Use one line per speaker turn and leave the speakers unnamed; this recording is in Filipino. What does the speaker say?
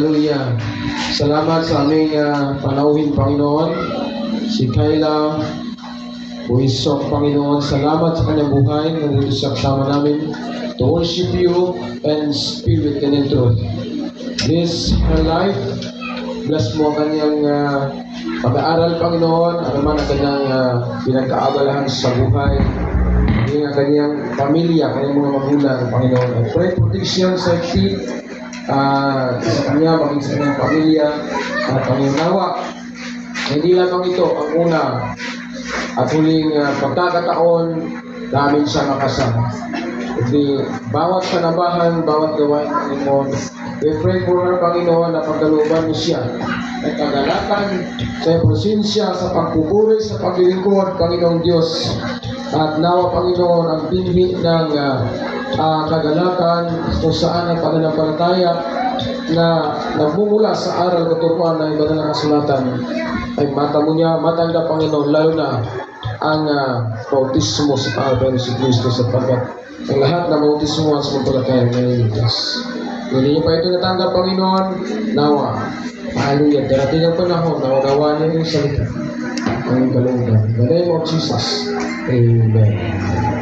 Hallelujah. Salamat sa aming panauhin, Panginoon. Si Kayla Buisok, Panginoon. Salamat sa kanyang buhay. Nandito siya kasama namin to worship you and spirit and in truth. Bless her life. Bless mo ang kanyang pag-aaral, Panginoon. Ano man ang kanyang pinagkaabalahan sa buhay. Ang kanyang pamilya, kanyang mga magulang, Panginoon. I pray protection, safety, sa kanya, maging sa kanyang pamilya, at Panginoon, hindi lamang ito ang una at huling pagkakataon namin siya makasama. Hindi, bawat kanabahan, bawat gawain, Panginoon, we pray for her, Panginoon, na pagkalooban mo siya at kagalakan sa presensya, sa pagpupuri, sa paglilingkod, Panginoong Diyos. At nawa, Panginoon, ang binhi ng kagalakan kung saan ang pananampalataya na nagmumula sa aral katuruan ng iba na kasulatan ay matamo niya, matanggap, Panginoon, lalo na ang bautismo sa pangalan ni Kristo, sapagkat ang lahat na bautismo ang sumampalataya ng Diyos. Hindi niyo pa ito natanggap, Panginoon, nawa. Hallelujah. Darating ang panahon na unawa niyo yung salita. Ang kalunggan. In the name of Jesus. Amen.